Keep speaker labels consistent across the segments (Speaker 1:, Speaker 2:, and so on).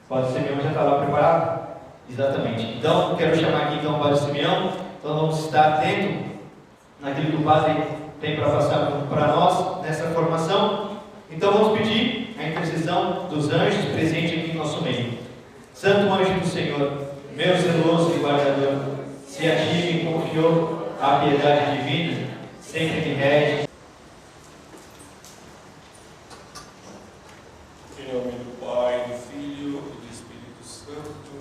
Speaker 1: Padre Simeão já está lá preparado? Exatamente. Então, quero chamar aqui então o Padre Simeão. Então, vamos estar atentos naquilo que o Padre tem para passar para nós nessa formação. Então, vamos pedir a intercessão dos anjos presentes aqui em nosso meio. Santo anjo do Senhor, meu zeloso e guardador, se a ti me confiou a piedade divina, sempre me rege.
Speaker 2: Em nome do Pai, do Filho e do Espírito Santo.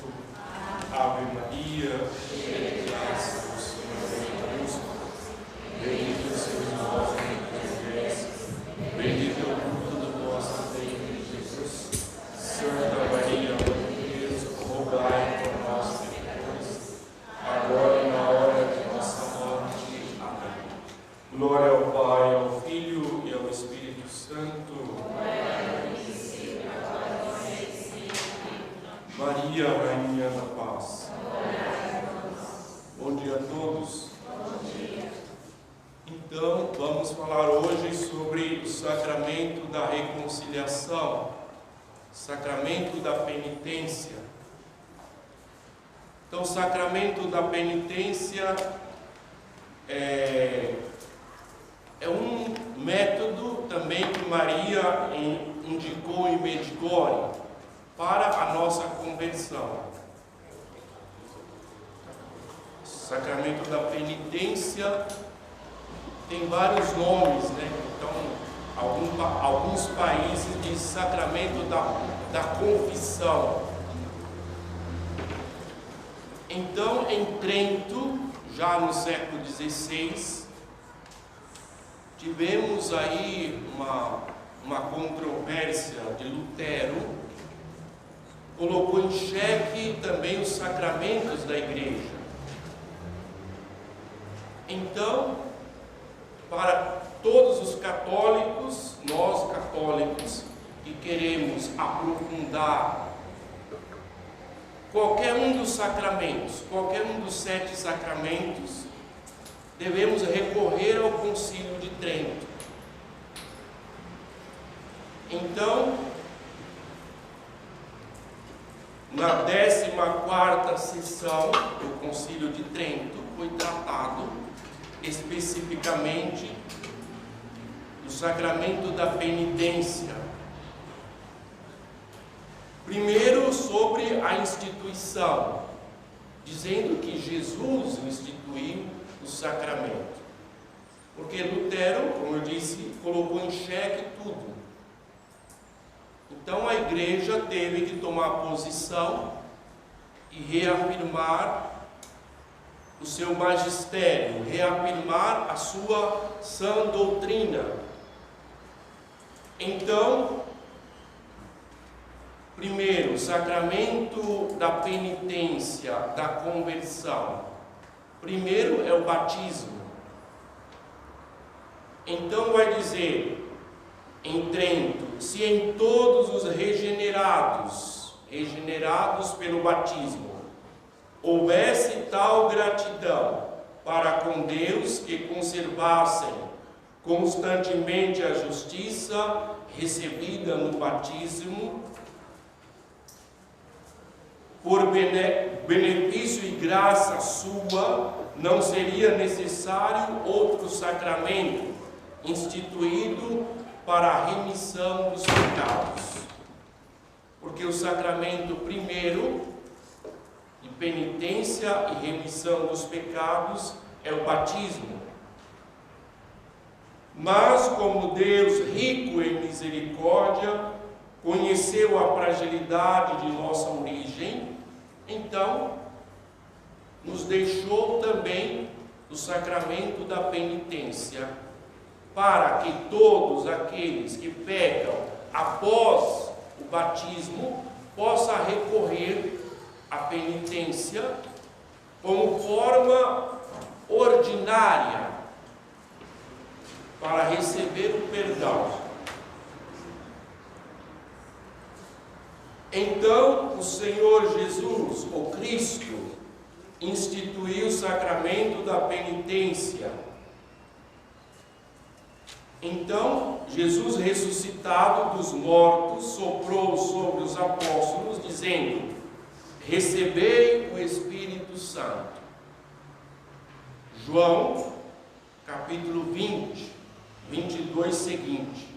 Speaker 2: Ave Maria, cheia de graça, o Senhor é convosco. Bendita sois vós entre as mulheres, bendito é o fruto do vosso ventre, Jesus. Santa Maria, Mãe de Deus, rogai por nós, pecadores, agora e na hora de nossa morte. Amém. Glória ao Pai, ao Filho e ao Espírito Santo. Maria, Rainha da Paz. Bom dia a todos. Então, vamos falar hoje sobre o sacramento da reconciliação, sacramento da penitência. Então, o sacramento da penitência é um método também que Maria indicou em Medjugorje para a nossa conversão. O sacramento da penitência tem vários nomes, né? Então, alguns países dizem sacramento da confissão. Então, em Trento, já no século XVI, tivemos aí uma controvérsia de Lutero. Colocou em xeque também os sacramentos da igreja. Então, para todos os católicos, nós católicos, que queremos aprofundar qualquer um dos sacramentos, qualquer um dos 7 sacramentos, devemos recorrer ao Concílio de Trento. Então, na 14ª sessão do Concílio de Trento, foi tratado especificamente do sacramento da penitência. Primeiro, sobre a instituição, dizendo que Jesus instituiu o sacramento. Porque Lutero, como eu disse, colocou em xeque tudo. Então a igreja teve que tomar posição e reafirmar o seu magistério, reafirmar a sua sã doutrina. Então, primeiro, o sacramento da penitência, da conversão. Primeiro é o batismo. Então vai dizer em Trento, se em todos os regenerados pelo batismo, houvesse tal gratidão para com Deus que conservassem constantemente a justiça recebida no batismo, por benefício e graça sua, não seria necessário outro sacramento instituído para a remissão dos pecados. Porque o sacramento primeiro de penitência e remissão dos pecados é o batismo. Mas como Deus, rico em misericórdia, conheceu a fragilidade de nossa origem, então nos deixou também o sacramento da penitência, para que todos aqueles que pecam após o batismo possam recorrer à penitência como forma ordinária para receber o perdão. Então, o Senhor Jesus, o Cristo, instituiu o sacramento da penitência. Então, Jesus ressuscitado dos mortos soprou sobre os apóstolos, dizendo:
Speaker 3: dizendo: recebei o Espírito Santo. João, capítulo 20, 22 seguinte.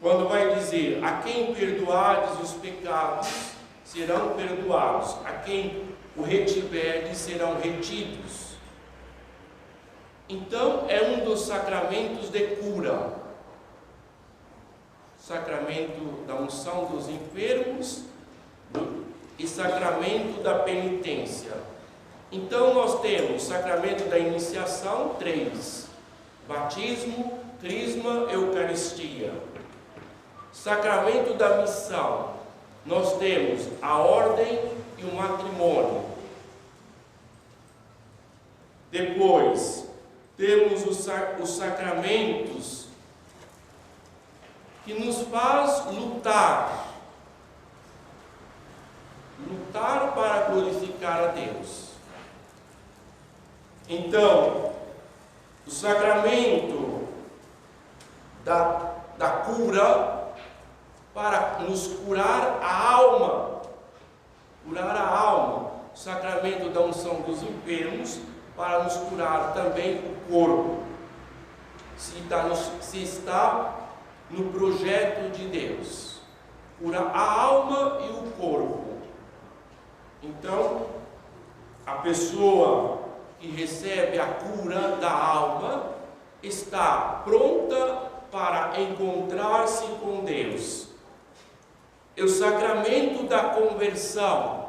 Speaker 3: Quando vai dizer: a quem perdoardes os pecados, serão perdoados. A quem o retiverdes, serão retidos. Então, é um dos sacramentos de cura. Sacramento da unção dos enfermos e sacramento da penitência. Então, nós temos sacramento da iniciação, 3. Batismo, crisma, eucaristia. Sacramento da missão, nós temos a ordem e o matrimônio. Depois, temos os sacramentos que nos faz lutar para glorificar a Deus. Então, o sacramento da cura, para nos curar a alma. Curar a alma. O sacramento da unção dos enfermos, para nos curar também o corpo. Se está no projeto de Deus. Cura a alma e o corpo. Então, a pessoa que recebe a cura da alma está pronta para encontrar-se com Deus. E o sacramento da conversão,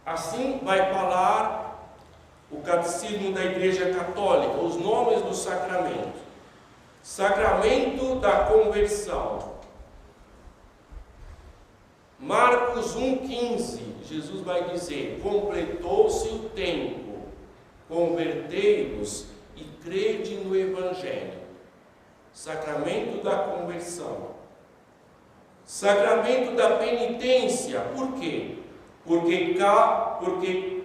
Speaker 3: assim vai falar o Catecismo da Igreja Católica, os nomes do sacramento. Sacramento da conversão. Marcos 1,15, Jesus vai dizer: completou-se o tempo, convertei-vos e crede no Evangelho. Sacramento da conversão. Sacramento da penitência. Por quê? Porque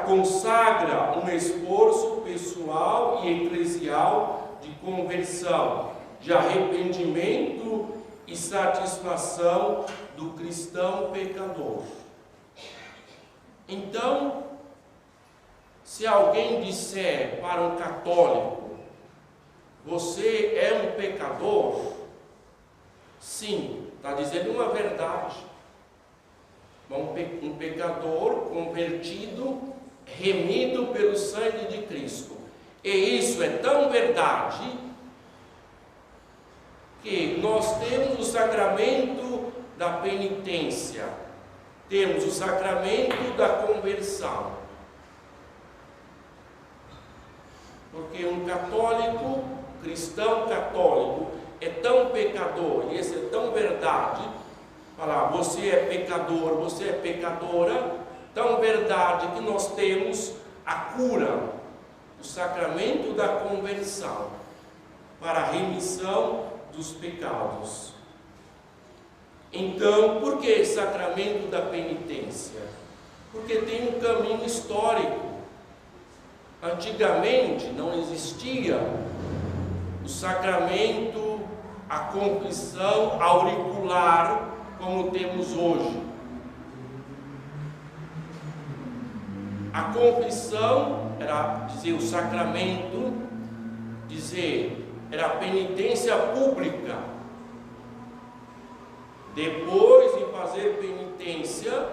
Speaker 3: consagra um esforço pessoal e eclesial de conversão, de arrependimento e satisfação do cristão pecador. Então, se alguém disser para um católico: você é um pecador, sim, está dizendo uma verdade. Um pecador convertido, remido pelo sangue de Cristo. E isso é tão verdade que nós temos o sacramento da penitência, temos o sacramento da conversão. Porque um católico, cristão católico, é tão pecador, e isso é tão verdade, falar: você é pecador, você é pecadora, tão verdade que nós temos a cura, o sacramento da conversão, para a remissão dos pecados. Então, por que sacramento da penitência? Porque tem um caminho histórico. Antigamente não existia o sacramento, a confissão auricular como temos hoje. A confissão era dizer o sacramento, era a penitência pública. Depois de fazer penitência,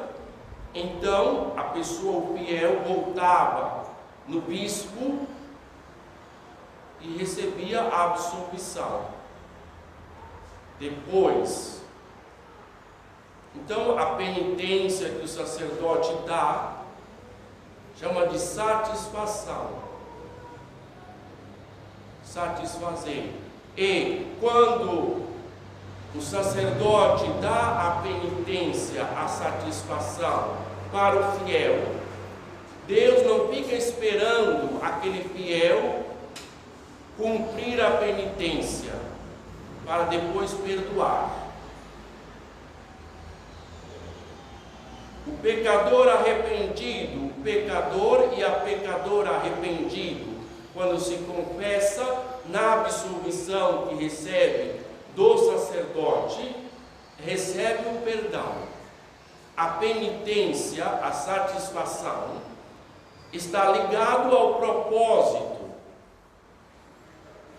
Speaker 3: então a pessoa, o fiel, voltava no bispo e recebia a absolvição. Depois, então a penitência que o sacerdote dá, chama de satisfação. Satisfazer. E quando o sacerdote dá a penitência, a satisfação para o fiel, Deus não fica esperando aquele fiel cumprir a penitência para depois perdoar. O pecador arrependido, o pecador e a pecadora arrependido, quando se confessa na absolvição que recebe do sacerdote, recebe o perdão. A penitência, a satisfação, está ligado ao propósito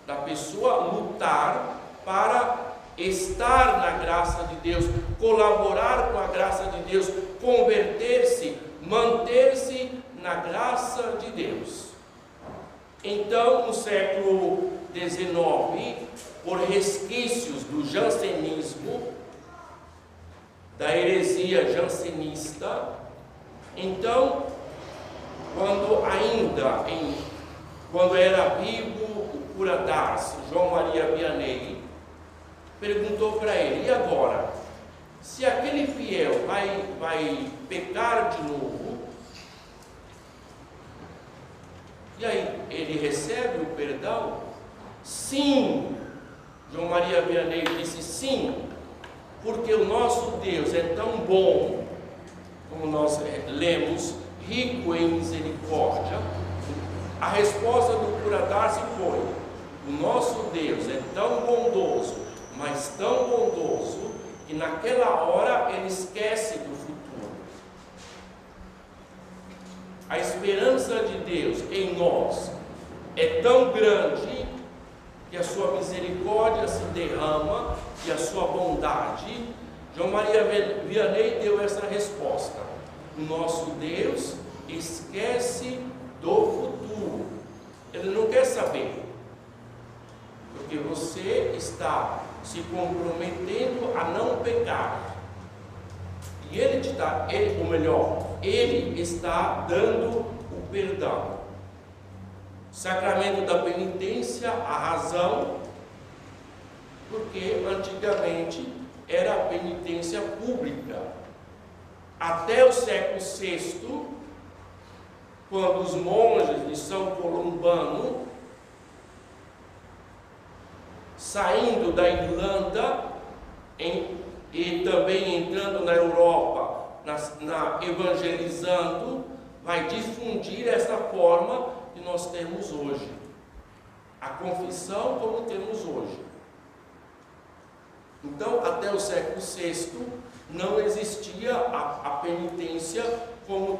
Speaker 3: da pessoa lutar para estar na graça de Deus, colaborar com a graça de Deus, converter-se, manter-se na graça de Deus. Então, no século XIX, por resquícios do jansenismo, da heresia jansenista, então, quando era vivo o cura d'Ars, João Maria Vianney, perguntou para ele: e agora? Se aquele fiel vai pecar de novo, e aí, ele recebe o perdão? Sim. João Maria Vianney disse sim, porque o nosso Deus é tão bom, como nós lemos, rico em misericórdia. A resposta do cura d'Ars foi: o nosso Deus é tão bondoso, mas tão bondoso, que naquela hora ele esquece do futuro. A esperança de Deus em nós é tão grande que a sua misericórdia se derrama e a sua bondade. João Maria Vianney deu essa resposta: o nosso Deus esquece do futuro. Ele não quer saber, porque você está se comprometendo a não pecar. E ele está dando o perdão. Sacramento da penitência, a razão, porque antigamente era a penitência pública. Até o século VI, quando os monges de São Columbano, saindo da Irlanda e também entrando na Europa, evangelizando, vai difundir essa forma que nós temos hoje, a confissão como temos hoje. Então, até o século VI, não existia a penitência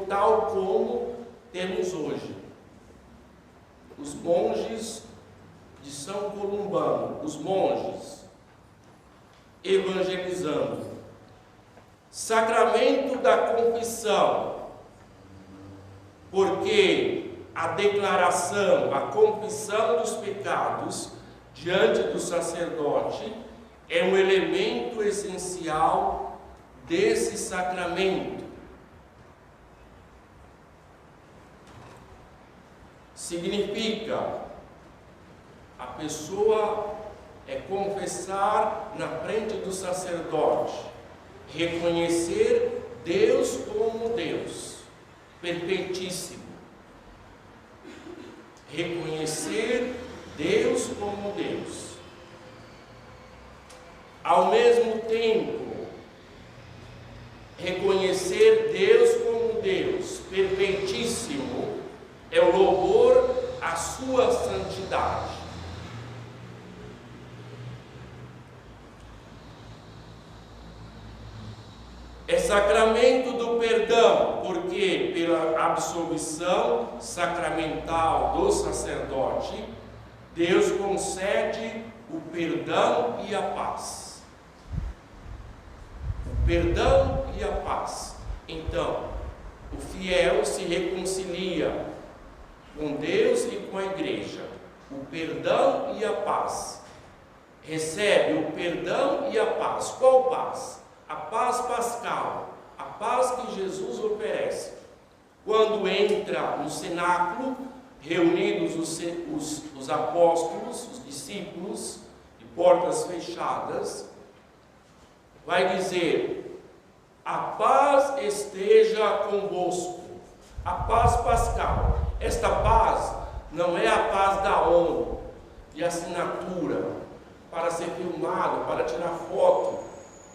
Speaker 3: tal como temos hoje. Os monges de São Columbano, os monges evangelizando. Sacramento da confissão, porque a declaração, a confissão dos pecados diante do sacerdote é um elemento essencial desse sacramento. Significa a pessoa confessar na frente do sacerdote, reconhecer Deus como Deus, perfeitíssimo. Reconhecer Deus como Deus. Ao mesmo tempo, reconhecer Deus como Deus, perfeitíssimo, é o louvor à sua santidade. É sacramento do perdão, porque pela absolvição sacramental do sacerdote, Deus concede o perdão e a paz. O perdão e a paz. Então, o fiel se reconcilia com Deus e com a igreja. O perdão e a paz. Recebe o perdão e a paz. Qual paz? A paz pascal, a paz que Jesus oferece. Quando entra no cenáculo, reunidos os apóstolos, os discípulos, de portas fechadas, vai dizer: a paz esteja convosco. A paz pascal. Esta paz não é a paz da ONU, de assinatura, para ser filmado, para tirar foto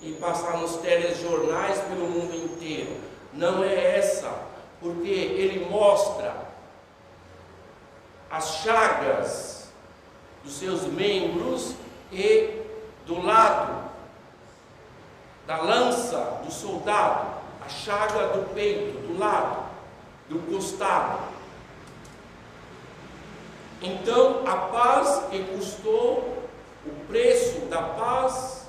Speaker 3: e passar nos telejornais pelo mundo inteiro. Não é essa, porque ele mostra as chagas dos seus membros e do lado da lança do soldado, a chaga do peito, do lado, do costado. Então, a paz que custou, o preço da paz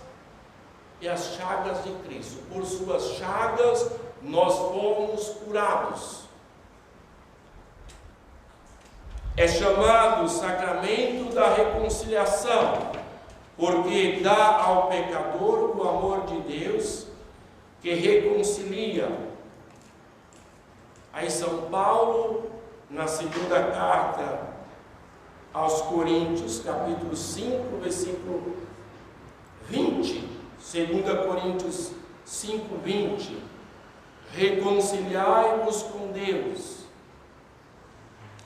Speaker 3: e as chagas de Cristo. Por suas chagas nós fomos curados. É chamado sacramento da reconciliação, porque dá ao pecador o amor de Deus que reconcilia. Aí São Paulo, na segunda carta aos Coríntios, capítulo 5, versículo 20, 2 Coríntios 5, 20, reconciliai-vos com Deus.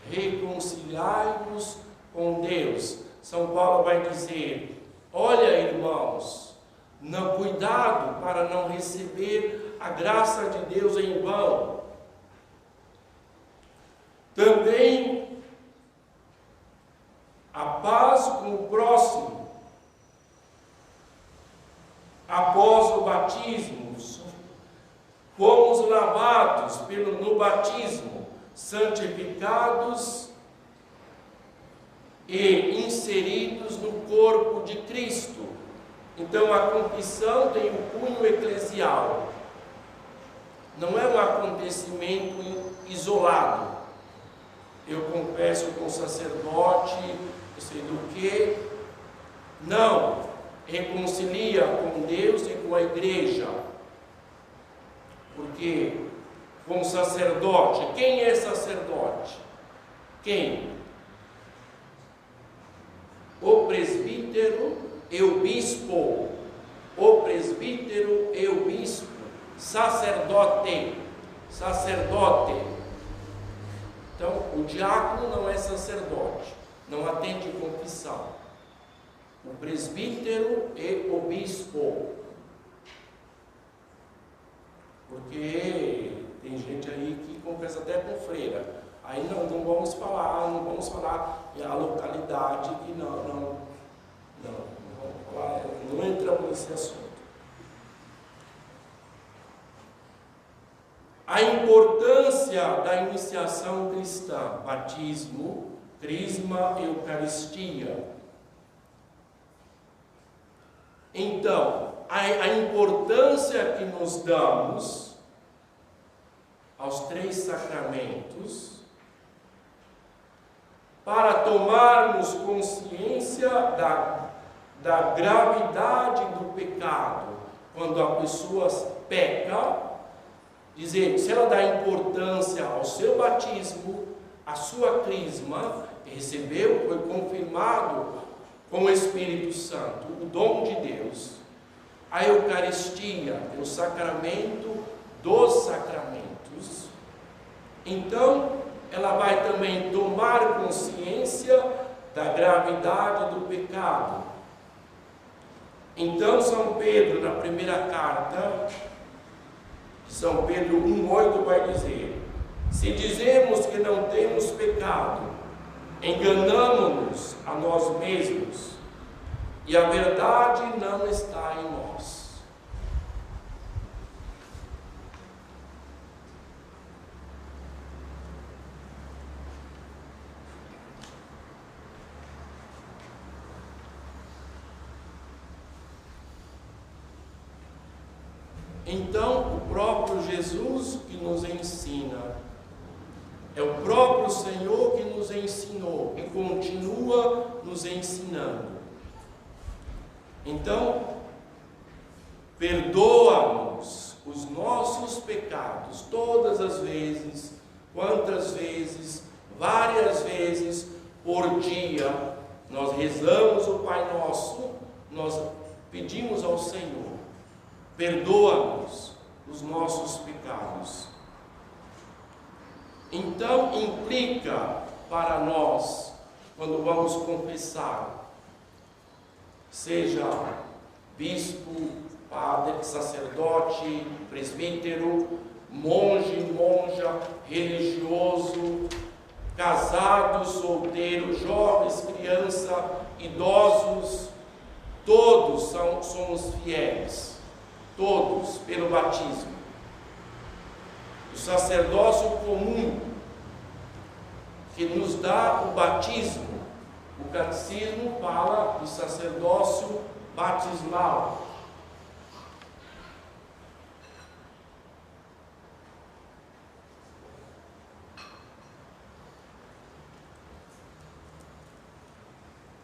Speaker 3: Reconciliai-vos com Deus. São Paulo vai dizer: olha, irmãos, não, cuidado para não receber a graça de Deus em vão. Também a paz com o próximo. Após o batismo, fomos lavados no batismo, santificados e inseridos no corpo de Cristo. Então a confissão tem um cunho eclesial. Não é um acontecimento isolado. Eu confesso com o sacerdote, não sei do que. Não, reconcilia com Deus e com a igreja. Porque com o sacerdote, quem é sacerdote? Quem? O presbítero e o bispo. O presbítero e o bispo. Sacerdote. Então, o diácono não é sacerdote, não atende confissão. O presbítero e o bispo. Porque tem gente aí que confessa até com freira. Aí não vamos falar a localidade que não vamos falar, não entramos nesse assunto. A importância da iniciação cristã, batismo, crisma, eucaristia. Então, a importância que nos damos aos 3 sacramentos para tomarmos consciência da gravidade do pecado. Quando a pessoa peca, dizer, se ela dá importância ao seu batismo, à sua crisma, recebeu, foi confirmado com o Espírito Santo, o dom de Deus. A Eucaristia é o sacramento dos sacramentos. Então, ela vai também tomar consciência da gravidade do pecado. Então, São Pedro, na primeira carta, São Pedro 1,8 vai dizer: se dizemos que não temos pecado, enganamo-nos a nós mesmos, e a verdade não está em nós. Então, o próprio Jesus que nos ensina, é o próprio Senhor que nos ensinou e continua nos ensinando. Então, perdoa-nos os nossos pecados todas as vezes, quantas vezes, várias vezes por dia, nós rezamos o Pai Nosso, nós pedimos ao Senhor: perdoa-nos os nossos pecados. Então, implica para nós, quando vamos confessar, seja bispo, padre, sacerdote, presbítero, monge, monja, religioso, casados, solteiros, jovens, crianças, idosos, todos somos fiéis. todos, pelo batismo. O sacerdócio comum, que nos dá o batismo. O catecismo fala de sacerdócio batismal.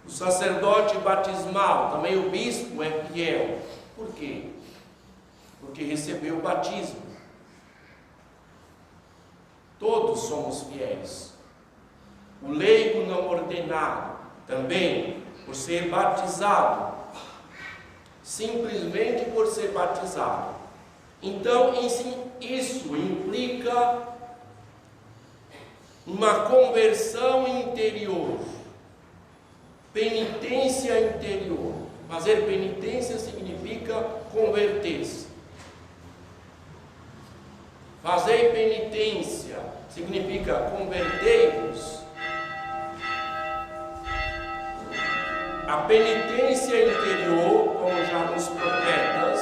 Speaker 3: O sacerdote batismal, também o bispo, é fiel. Por quê? Porque recebeu o batismo. Todos somos fiéis. O leigo não ordenado, também, por ser batizado. Simplesmente por ser batizado. Então, isso implica uma conversão interior. Penitência interior. Fazer penitência significa converter-se. Fazer penitência significa converter-vos. A penitência interior, como já nos profetas,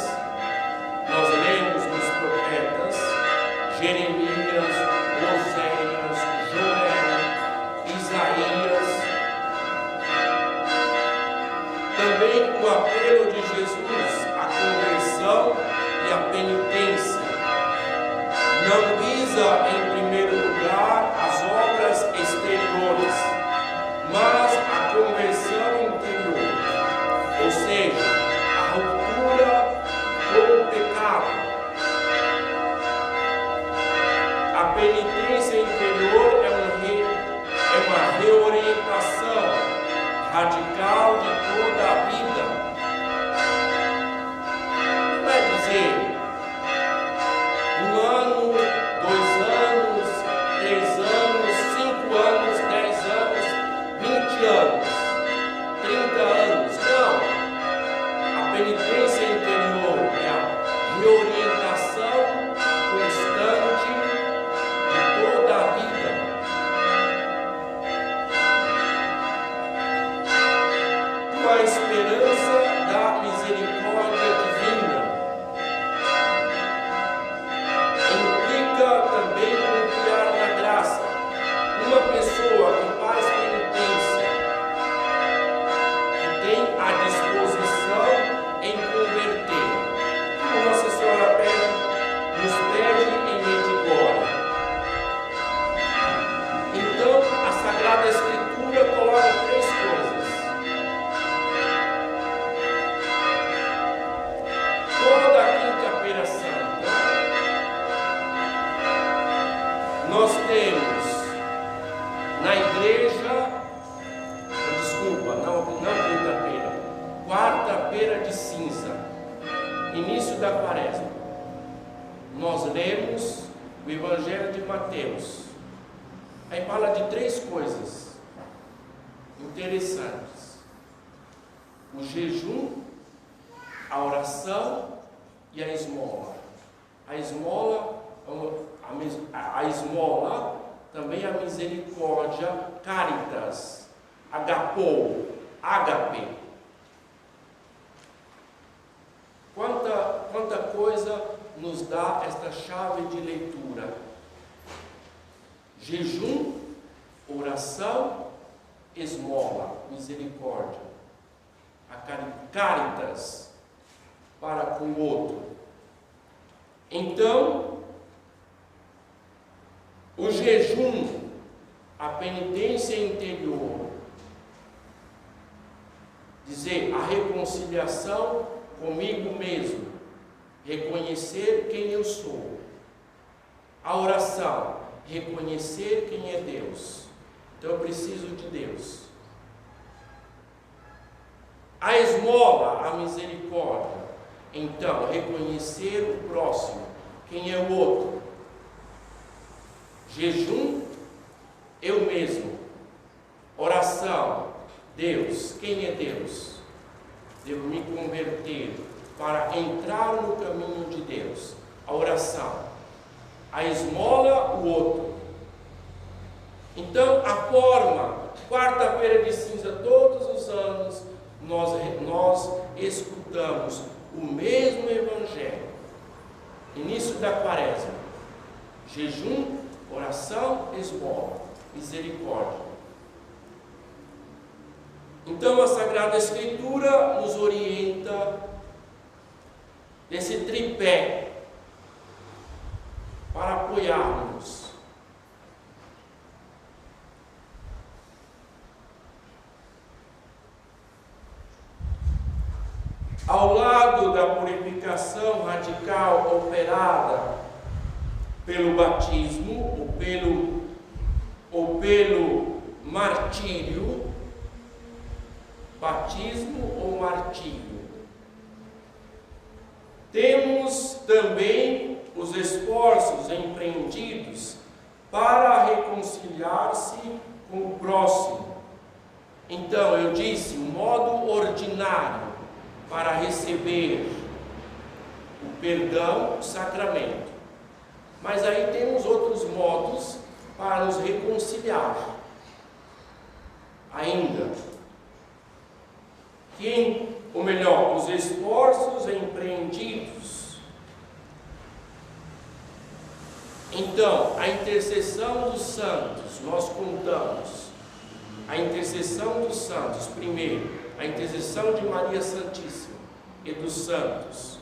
Speaker 3: nós lemos nos profetas, Jeremias, Oséias, Joel, Isaías. Também o apelo de Jesus à conversão e à penitência não visa, em primeiro lugar, as obras exteriores, mas a conversão interior, ou seja, a ruptura com o pecado. A penitência interior é uma reorientação radical de toda a vida. Não é dizer 1 ano, 2 anos, 3 anos, 5 anos, 10 anos, 20 anos, 30 anos. Não. A penitência interior é a reorientação constante de toda a vida. A esperança da misericórdia divina implica também confiar na graça. Uma pessoa que faz penitência, que tem a disposição em converter, como Nossa Senhora nos pede em Medjugorje. Então, a Sagrada Escritura coloca 3 coisas. Toda a Quinta-feira Santa, nós temos na igreja, não quinta-feira, quarta-feira de cinza, início da quaresma, nós lemos o Evangelho de Mateus. Aí fala de 3 coisas interessantes: o jejum, a oração e a esmola. A esmola também a misericórdia, caritas, agapou, ágape. Quanta coisa nos dá esta chave de leitura: jejum, oração, esmola, misericórdia, a caritas para com o outro. Então, o jejum, a penitência interior, dizer a reconciliação comigo mesmo, reconhecer quem eu sou. A oração, reconhecer quem é Deus. Então eu preciso de Deus. A esmola, a misericórdia. Então, reconhecer o próximo, quem é o outro. Jejum, eu mesmo. Oração, Deus, quem é Deus? Devo me converter para entrar no caminho de Deus. A oração. A esmola, o outro. Então, a forma, quarta-feira de cinza, todos os anos, nós escutamos o mesmo Evangelho. Início da quaresma: jejum, oração, esmola, misericórdia. Então a Sagrada Escritura nos orienta nesse tripé para apoiarmos. Ao lado da purificação radical operada pelo batismo ou pelo martírio, batismo ou martírio, temos também os esforços empreendidos para reconciliar-se com o próximo. Então, eu disse, um modo ordinário para receber o perdão, o sacramento. Mas aí temos outros modos para nos reconciliar. Ainda. Ou melhor, os esforços empreendidos. Então, a intercessão dos santos, nós contamos a intercessão dos santos, primeiro, a intercessão de Maria Santíssima e dos santos,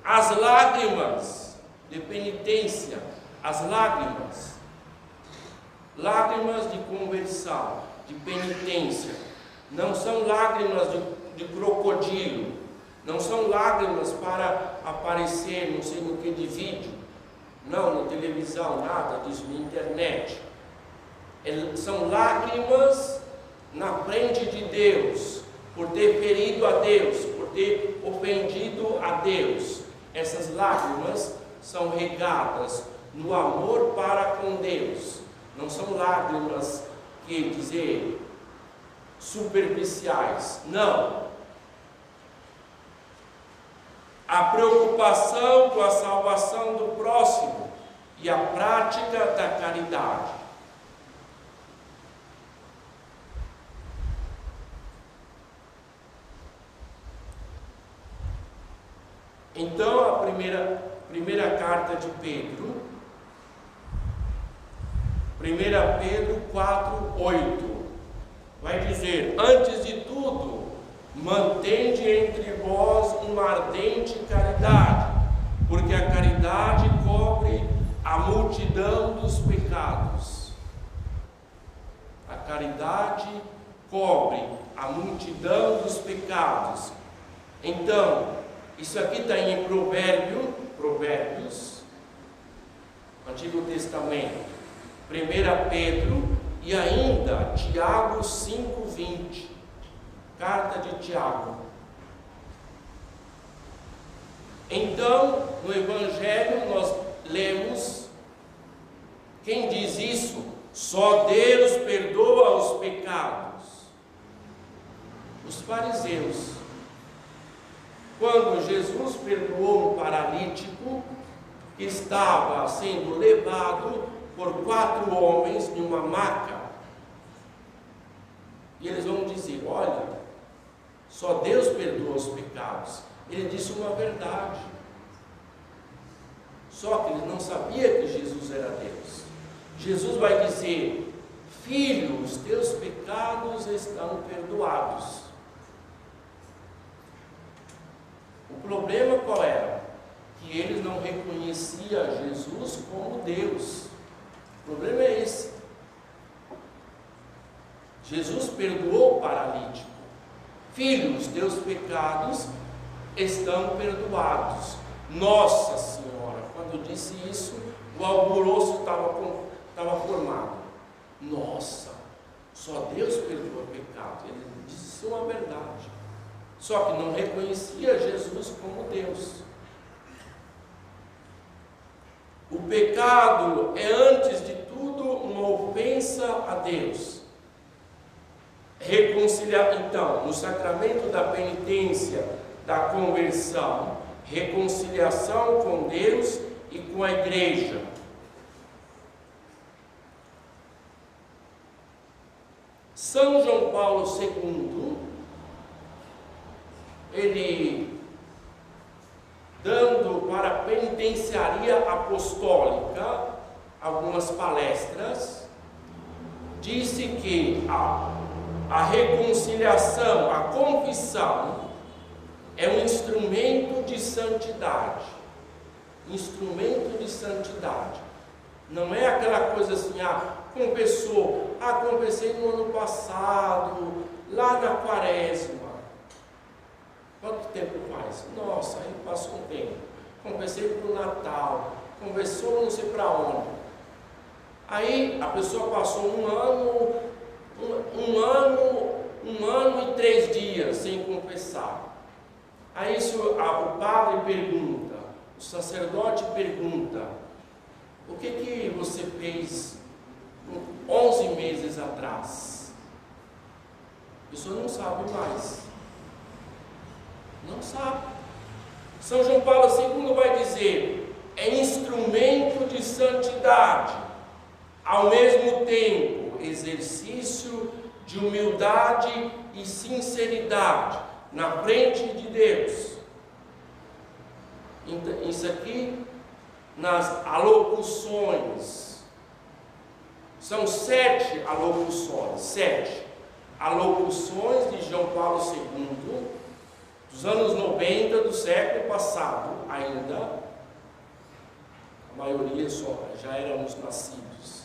Speaker 3: as lágrimas de penitência, as lágrimas de conversão, de penitência. Não são lágrimas de crocodilo, não são lágrimas para aparecer não sei no que de vídeo, não, na televisão, nada disso, na internet. São lágrimas na frente de Deus, por ter ferido a Deus, por ter ofendido a Deus. Essas lágrimas são regadas no amor para com Deus. Não são lágrimas, que dizer, superficiais. Não. A preocupação com a salvação do próximo e a prática da caridade. Então, a primeira carta de Pedro, 1 Pedro 4:8, vai dizer: antes de tudo, mantende entre vós uma ardente caridade, porque a caridade cobre a multidão dos pecados. A caridade cobre a multidão dos pecados. Então, isso aqui está em Provérbios, Antigo Testamento, 1 Pedro e ainda Tiago 5:20, carta de Tiago. Então, no Evangelho nós lemos, quem diz isso? Só Deus perdoa os pecados. Os fariseus. Quando Jesus perdoou um paralítico que estava sendo levado por 4 homens em uma maca, e eles vão dizer: olha, só Deus perdoa os pecados. Ele disse uma verdade, só que ele não sabia que Jesus era Deus. Jesus vai dizer: filho, os teus pecados estão perdoados. O problema qual era? Que eles não reconheciam Jesus como Deus. O problema é esse. Jesus perdoou o paralítico. Filho, os teus pecados estão perdoados. Nossa Senhora, quando disse isso, o alvoroço estava formado. Nossa, só Deus perdoa o pecado. Ele disse isso é uma verdade. Só que não reconhecia Jesus como Deus. O pecado é, antes de tudo, uma ofensa a Deus. Então, no sacramento da penitência, da conversão, reconciliação com Deus e com a igreja. São João Paulo II, ele para a penitenciaria apostólica, algumas palestras, disse que a reconciliação, a confissão, é um instrumento de santidade. Instrumento de santidade. Não é aquela coisa assim, confessou, confessei no ano passado, lá na quaresma. Quanto tempo faz? Nossa, aí passou um tempo. Confessei para o Natal, confessou não sei para onde. Aí a pessoa passou um ano e 3 dias sem confessar. Aí o padre pergunta, o sacerdote pergunta, o que você fez 11 meses atrás? A pessoa não sabe mais. Não sabe. São João Paulo II vai dizer, é instrumento de santidade, ao mesmo tempo, exercício de humildade e sinceridade na frente de Deus. Isso aqui, nas alocuções, são 7 alocuções, 7 alocuções de João Paulo II, dos anos 90 do século passado ainda, a maioria já éramos nascidos.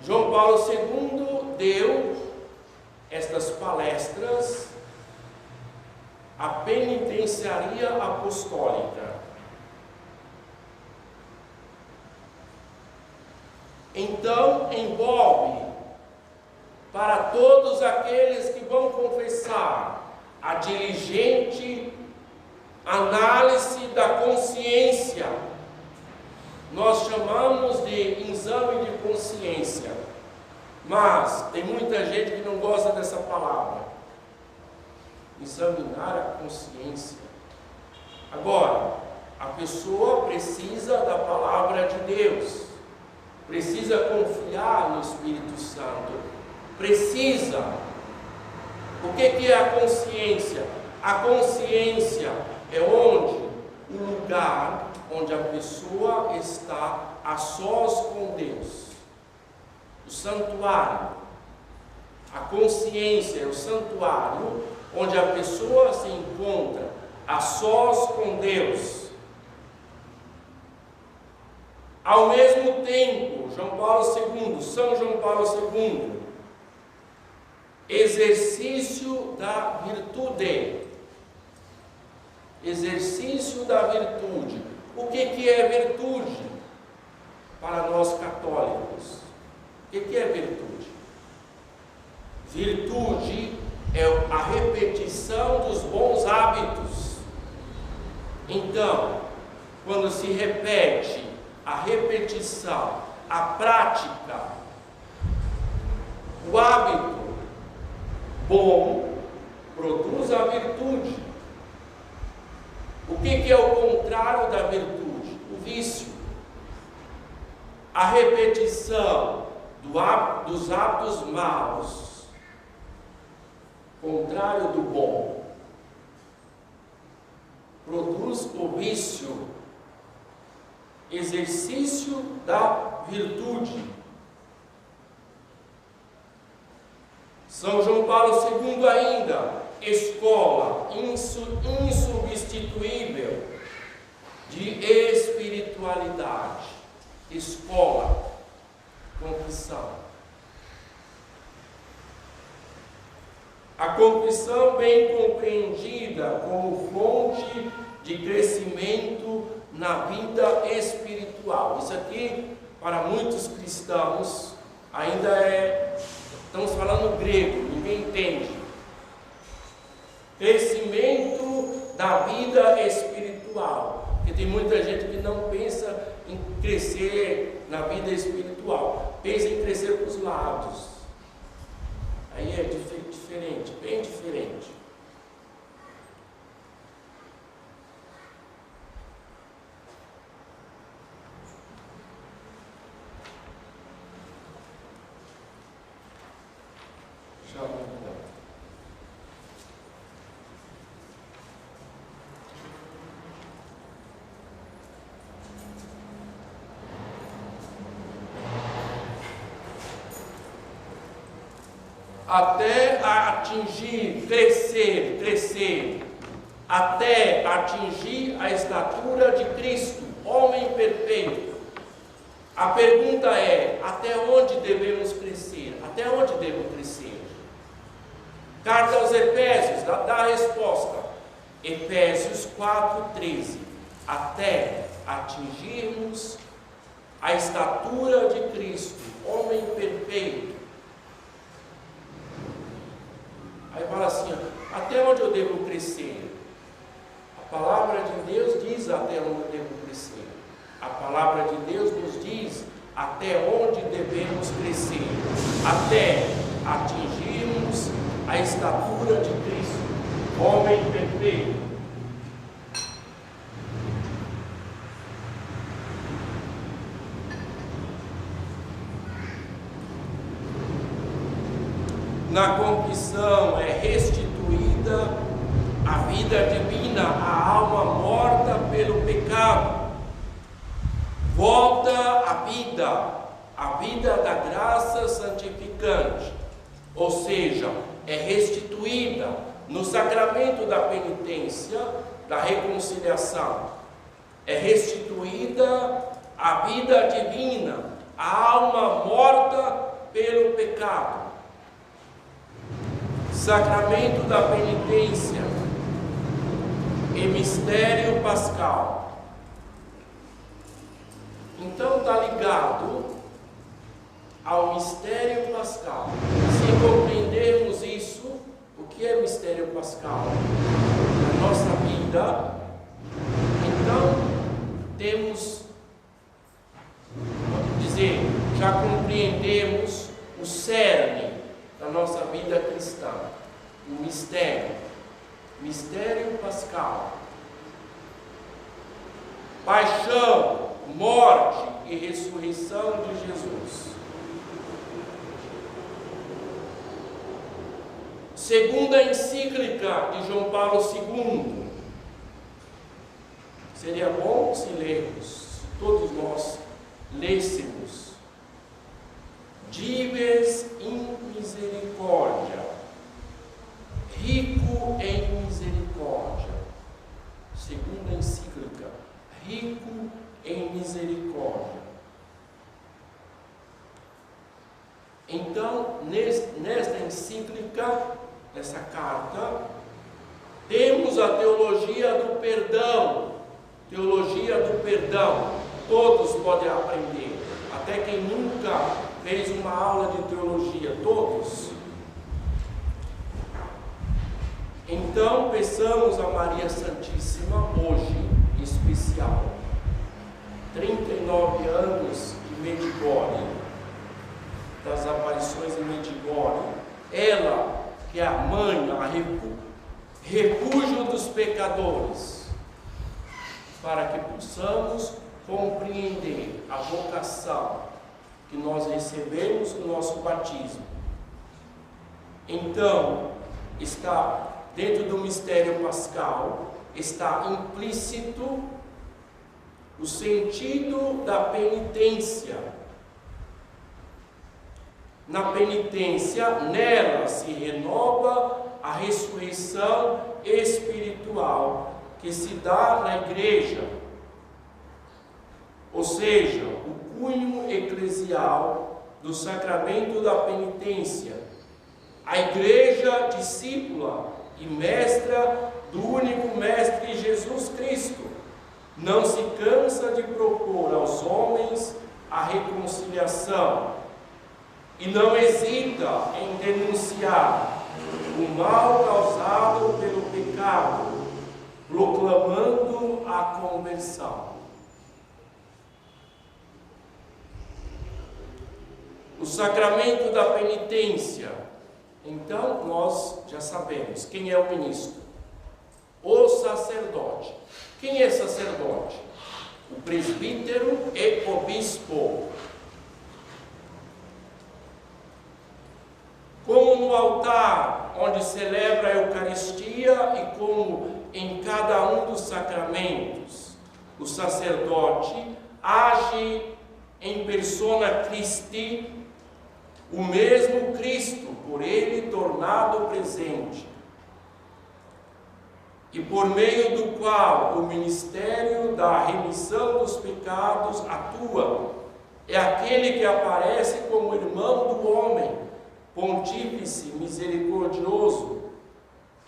Speaker 3: João Paulo II deu estas palestras à penitenciaria apostólica. Então, envolve para todos aqueles que vão confessar a diligente análise da consciência. Nós chamamos de exame de consciência, mas tem muita gente que não gosta dessa palavra. Examinar a consciência. Agora, a pessoa precisa da palavra de Deus, precisa confiar no Espírito Santo. Precisa. O que é a consciência? A consciência é o lugar onde a pessoa está a sós com Deus. O santuário. A consciência é o santuário onde a pessoa se encontra a sós com Deus. Ao mesmo tempo, São João Paulo II, exercício da virtude. Exercício da virtude. O que é virtude para nós católicos? O que é virtude? Virtude é a repetição dos bons hábitos. Então, quando se repete a repetição, a prática, o hábito bom produz a virtude. O que é o contrário da virtude? O vício. A repetição dos hábitos maus, contrário do bom, produz o vício. Exercício da virtude. São João Paulo II ainda, escola insubstituível de espiritualidade. Escola, confissão. A confissão bem compreendida como fonte de crescimento na vida espiritual. Isso aqui, para muitos cristãos, ainda estamos falando grego, ninguém entende. Crescimento da vida espiritual. Porque tem muita gente que não pensa em crescer na vida espiritual, pensa em crescer para os lados. Aí é diferente, bem diferente. até atingir, crescer, até atingir a estatura de Cristo, homem perfeito. A pergunta é: até onde devemos crescer? Até onde devo crescer? Carta aos Efésios dá a resposta. Efésios 4:13. Até atingirmos a estatura de Cristo, homem perfeito. Aí fala assim: até onde eu devo crescer? A palavra de Deus diz até onde eu devo crescer. A palavra de Deus nos diz até onde devemos crescer, até atingirmos a estatura de Cristo, homem perfeito. Na confissão é restituída a vida divina, a alma morta pelo pecado. Volta a vida da graça santificante, ou seja, é restituída no sacramento da penitência, da reconciliação. É restituída a vida divina, a alma morta pelo pecado. Sacramento da penitência e mistério pascal. Então está ligado ao mistério pascal. Se compreendermos isso, o que é mistério pascal? Na nossa vida, então temos, vamos dizer, já compreendemos o cerne da nossa vida cristã, o mistério pascal. Paixão, morte e ressurreição de Jesus. Segunda encíclica de João Paulo II. Seria bom se lermos, todos nós lêssemos. Dives in misericórdia, rico em misericórdia. Segunda encíclica, rico em misericórdia. Então, nesta encíclica, nessa carta, temos a teologia do perdão. Teologia do perdão. Todos podem aprender. Até quem nunca fez uma aula de teologia, todos. Então, peçamos a Maria Santíssima hoje, em especial, 39 anos de Medjugorje, das aparições em Medjugorje, ela que é a mãe, a refúgio dos pecadores, para que possamos compreender a vocação que nós recebemos no nosso batismo. Então, está dentro do mistério pascal, está implícito o sentido da penitência. Na penitência, nela se renova a ressurreição espiritual que se dá na igreja, ou seja, o cunho eclesial do sacramento da penitência. A igreja discípula e mestra do único mestre Jesus Cristo não se cansa de propor aos homens a reconciliação e não hesita em denunciar o mal causado pelo pecado, proclamando a conversão. O sacramento da penitência. Então, nós já sabemos quem é o ministro. O sacerdote. Quem é sacerdote? O presbítero e o bispo. Como no altar, onde celebra a Eucaristia, e como em cada um dos sacramentos, o sacerdote age em persona Christi, o mesmo Cristo, por ele tornado presente, e por meio do qual o ministério da remissão dos pecados atua, é aquele que aparece como irmão do homem, pontífice misericordioso.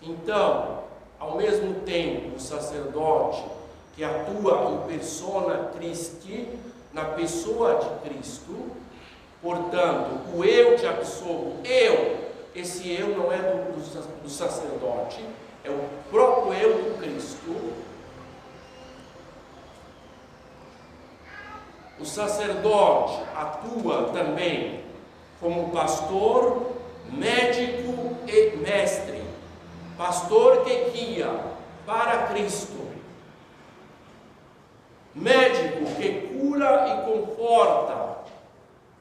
Speaker 3: Então, ao mesmo tempo, o sacerdote que atua em persona Christi, na pessoa de Cristo, portanto, o eu te absolvo, esse eu não é do sacerdote, é o próprio eu do Cristo. O sacerdote atua também como pastor, médico e mestre. Pastor que guia para Cristo. Médico que cura e conforta.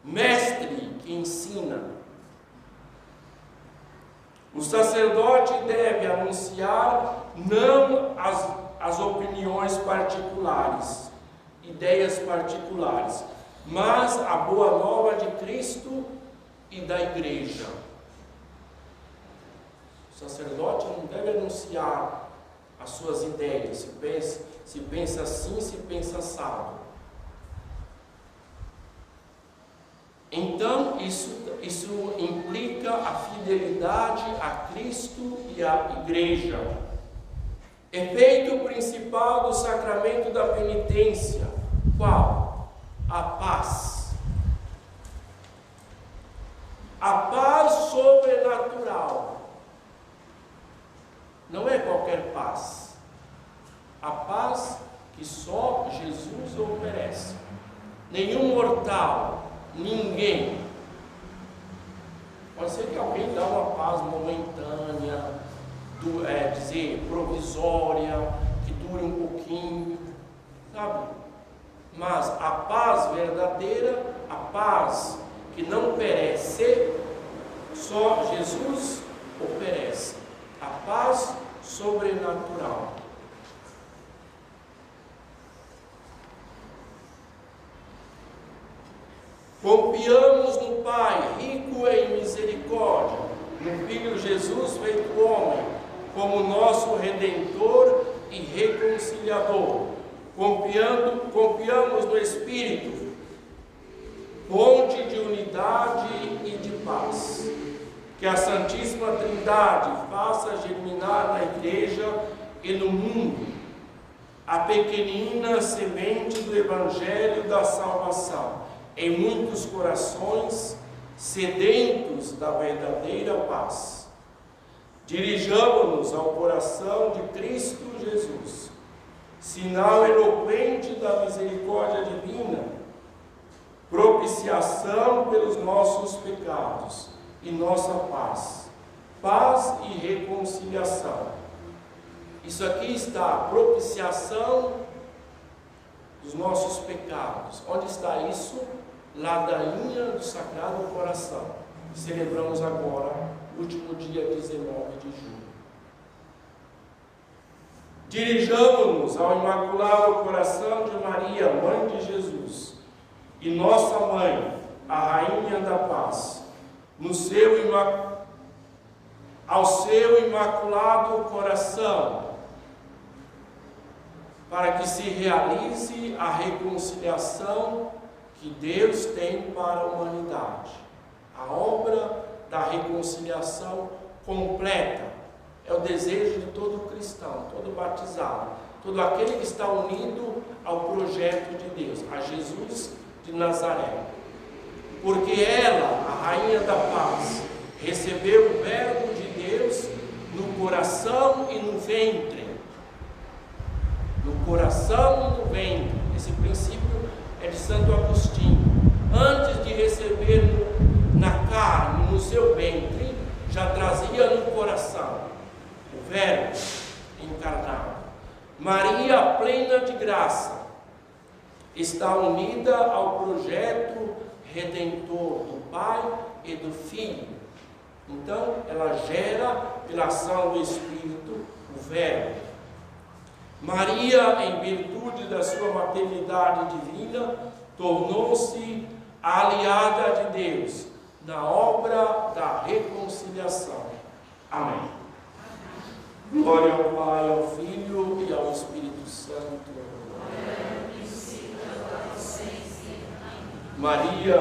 Speaker 3: Mestre que ensina. O sacerdote deve anunciar não as opiniões particulares, ideias particulares, mas a boa nova de Cristo e da igreja. O sacerdote não deve anunciar as suas ideias, se pensa assim, se pensa assado. Então, isso implica a fidelidade a Cristo e à igreja. Efeito principal do sacramento da penitência. Qual? A paz. A paz sobrenatural. Não é qualquer paz. A paz que só Jesus oferece. Nenhum mortal, ninguém. Pode ser que alguém dá uma paz momentânea, dizer provisória, que dure um pouquinho, sabe? Mas a paz verdadeira, a paz que não perece, só Jesus oferece. A paz sobrenatural. Confiamos no Pai, rico em misericórdia, no Filho Jesus feito homem, como nosso Redentor e Reconciliador. Confiamos no Espírito, fonte de unidade e de paz. Que a Santíssima Trindade faça germinar na Igreja e no mundo a pequenina semente do Evangelho da salvação, em muitos corações sedentos da verdadeira paz. Dirijamo-nos ao coração de Cristo Jesus, sinal eloquente da misericórdia divina, propiciação pelos nossos pecados e nossa paz, paz e reconciliação. Isso aqui está, propiciação dos nossos pecados. Onde está isso? Ladainha do Sagrado Coração. Celebramos agora, último dia 19 de julho. Dirijamo-nos ao Imaculado Coração de Maria, Mãe de Jesus, e nossa Mãe, a Rainha da Paz, ao seu Imaculado Coração, para que se realize a reconciliação que Deus tem para a humanidade. A obra da reconciliação completa é o desejo de todo cristão, todo batizado, todo aquele que está unido ao projeto de Deus, a Jesus de Nazaré. Porque ela, a Rainha da Paz, recebeu o Verbo de Deus no coração e no ventre. No coração e no ventre. Esse princípio é de Santo Agostinho. Antes de receber na carne, no seu ventre, já trazia no coração o Verbo encarnado. Maria, plena de graça, está unida ao projeto redentor do Pai e do Filho. Então, ela gera, pela ação do Espírito, o Verbo. Maria, em virtude da sua maternidade divina, tornou-se a aliada de Deus, na obra da reconciliação. Amém. Glória ao Pai, ao Filho e ao Espírito Santo. Maria,